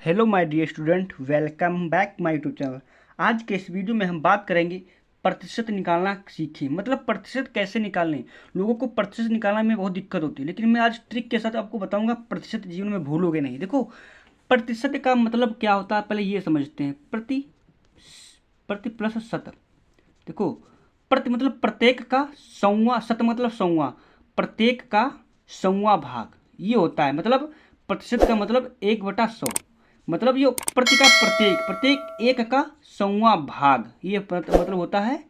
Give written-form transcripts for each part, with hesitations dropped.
Hello my dear student, welcome back my YouTube channel. आज के इस वीडियो में हम बात करेंगे प्रतिशत निकालना सीखें। मतलब प्रतिशत कैसे निकालने। लोगों को प्रतिशत निकालने में बहुत दिक्कत होती है, लेकिन मैं आज ट्रिक के साथ आपको बताऊंगा। प्रतिशत जीवन में भूलोगे नहीं। देखो, प्रतिशत का मतलब क्या होता है, पहले ये समझते हैं। प्रति प्रति प्लस शत। देखो, प्रति मतलब प्रत्येक का सौवा, शत मतलब सौवा, प्रत्येक का सौवा भाग ये होता है। मतलब प्रतिशत का मतलब 1/100। मतलब ये प्रति का प्रत्येक, प्रत्येक एक का सौवा भाग ये मतलब होता है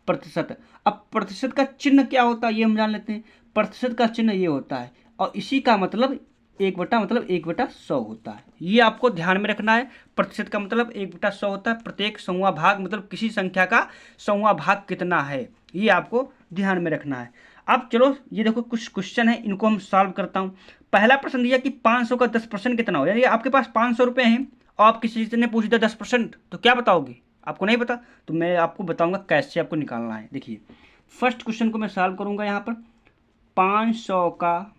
प्रतिशत। अब प्रतिशत का चिन्ह क्या होता है ये हम जान लेते हैं। प्रतिशत का चिन्ह ये होता है, और इसी का मतलब 1/, मतलब 1/100 होता है। ये आपको ध्यान में रखना है। प्रतिशत का मतलब 1/100 होता है। प्रत्येक सौवा भाग मतलब किसी संख्या का सौवा भाग कितना है, ये आपको ध्यान में रखना है। अब चलो ये देखो, कुछ क्वेश्चन है, इनको हम सॉल्व करता हूँ। पहला प्रश्न दिया कि 500 का 10% कितना हो, यानी आपके पास 500 रुपये हैं और आप किसी से ने पूछ दिया 10%, तो क्या बताओगे? आपको नहीं पता, तो मैं आपको बताऊंगा कैसे आपको निकालना है। देखिए, फर्स्ट क्वेश्चन को मैं सॉल्व करूंगा। यहाँ पर 500 का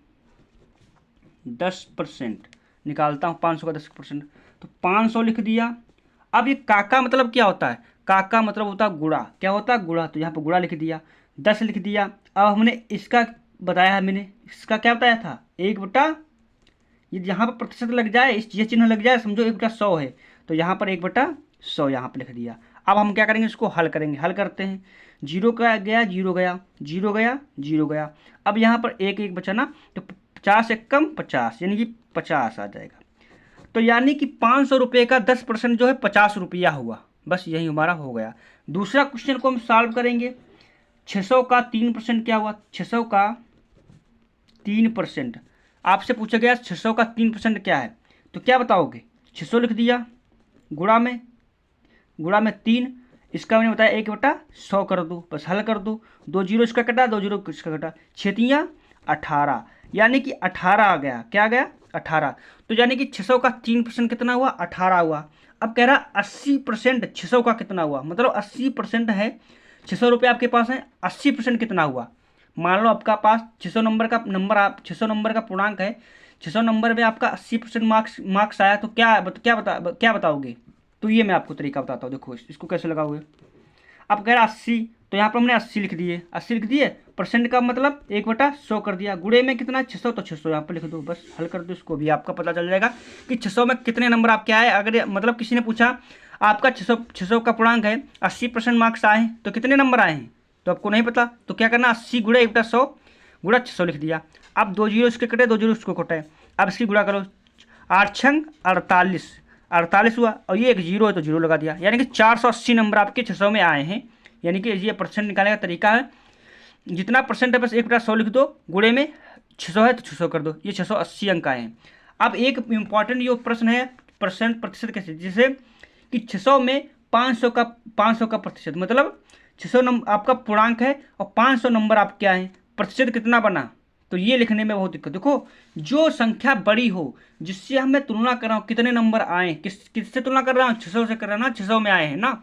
10% निकालता हूँ। 500 का 10%, तो 500 लिख दिया। अब ये काका मतलब क्या होता है? काका मतलब होता है गुणा। क्या होता है? गुणा। तो यहाँ पर गुणा लिख दिया, 10 लिख दिया। अब हमने इसका बताया है, मैंने इसका क्या बताया था? 1/, ये यहाँ पर प्रतिशत लग जाए, इस ये चिन्ह लग जाए, समझो 1/100 है, तो यहाँ पर 1/100 यहाँ पर लिख दिया। अब हम क्या करेंगे, इसको हल करेंगे। हल करते हैं। जीरो का गया, जीरो गया, जीरो गया, जीरो गया। अब यहाँ पर एक एक बचा ना, तो 50 एक कम 50, यानी कि 50 आ जाएगा। तो यानी कि 500 रुपये का 10% जो है 50 रुपया हुआ। बस यही हमारा हो गया। दूसरा क्वेश्चन को हम सॉल्व करेंगे। 600 का 3% क्या हुआ? 600 का 3%। आपसे पूछा गया 600 का 3% क्या है, तो क्या बताओगे? 600 लिख दिया, गुणा में 3, इसका मैंने बताया 1/100 कर दो, बस हल कर दो। 2 जीरो इसका कटा, 2 जीरो इसका कटा, 6×3 18, यानी कि 18 आ गया। क्या आ गया? 18। तो यानी कि 600 का 3% कितना हुआ? 18 हुआ। अब कह रहा 80% 600 का कितना हुआ, मतलब 80% है। 600 रुपये आपके पास है, 80% कितना हुआ? मान लो आपका पास 600 नंबर का आप 600 नंबर का पूर्णांक है। 600 नंबर में आपका 80% मार्क्स आया, तो क्या बताओगे? तो ये मैं आपको तरीका बताता हूँ। देखो इसको कैसे लगाओगे। अब कह रहा 80, तो यहाँ पर हमने 80 लिख दिए। 80 लिख दिए, परसेंट का मतलब 1/100 कर दिया। गुणे में कितना? 600, तो 600 यहाँ पर लिख दो, बस हल कर दो। इसको भी आपका पता चल जाएगा कि 600 में कितने नंबर आपके आए। अगर मतलब किसी ने पूछा आपका 600 का पूर्णांक है, 80% मार्क्स आए हैं, तो कितने नंबर आए हैं, तो आपको नहीं पता, तो क्या करना? 80 गुणे 1/100 गुणा 600 लिख दिया। अब 2 जीरो इसके कटे, 2 जीरो इसको कटे। अब इसकी गुणा करो, 8 छंग 48, 48 हुआ, और ये एक जीरो है तो जीरो लगा दिया, यानी कि 480 नंबर आपके 600 में आए हैं। यानी कि ये परसेंट निकालने का तरीका है। जितना परसेंट है बस 1/100 लिख दो, गुणे में 600 है तो 600 कर दो। ये 680 अंक आए हैं। अब एक इम्पॉर्टेंट ये प्रश्न है, प्रतिशत कैसे, जैसे कि 600 में 500 का प्रतिशत, मतलब 600 नंबर आपका पूर्णांक है और 500 नंबर आपके आए हैं, प्रतिशत कितना बना? तो ये लिखने में बहुत दिक्कत। देखो, जो संख्या बड़ी हो, जिससे हम मैं तुलना कर रहा हूँ कितने नंबर आए, किससे तुलना कर रहा हूँ? 600 से कर रहा हूँ ना, 600 में आए हैं ना,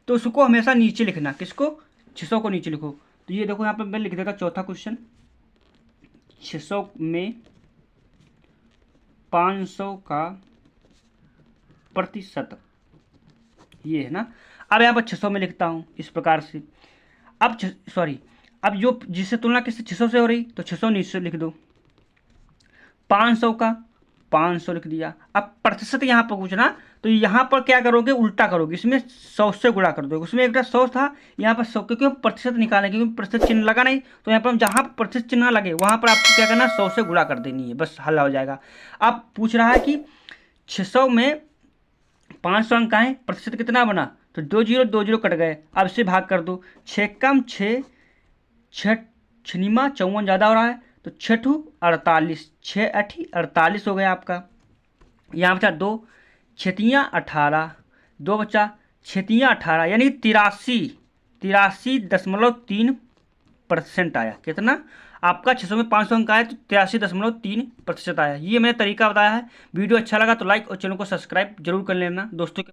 तो उसको हमेशा नीचे लिखना। किसको? 600 को नीचे लिखो। तो ये देखो यहाँ पे मैं लिख देता चौथा क्वेश्चन। 600 में 500 का प्रतिशत, ये है ना। अब यहाँ पर 600 में लिखता हूँ इस प्रकार से। अब सॉरी, अब जो जिससे तुलना किससे 600 से हो रही, तो 600 नीचे लिख दो। 500 का 500 लिख दिया। अब प्रतिशत यहाँ पर पूछना, तो यहाँ पर क्या करोगे? उल्टा करोगे, इसमें 100 से गुणा कर दोगे। उसमें एक 100 था, यहाँ पर 100, क्योंकि हम प्रतिशत निकालें, क्योंकि प्रतिशत चिन्ह लगा नहीं, तो यहाँ पर हम जहाँ प्रतिशत चिन्ह लगे वहाँ पर आपको क्या करना? 100 से गुणा कर देनी है, बस हल हो जाएगा। अब पूछ रहा है कि 600 में 500 अंक आए, प्रतिशत कितना बना? तो 2 जीरो कट गए। अब इसे भाग कर दो, 6 कम 6, 6 छनीमा 54 ज़्यादा हो रहा है, तो 6 48, 6 8 48 हो गया आपका। यहाँ बचा 2, 6 18, 2 बचा, 6 18, यानी 83.3% आया। कितना आपका? 600 में 500 अंक आया, तो 83.3% आया। ये मैंने तरीका बताया है। वीडियो अच्छा लगा तो लाइक और चैनल को सब्सक्राइब जरूर कर लेना दोस्तों के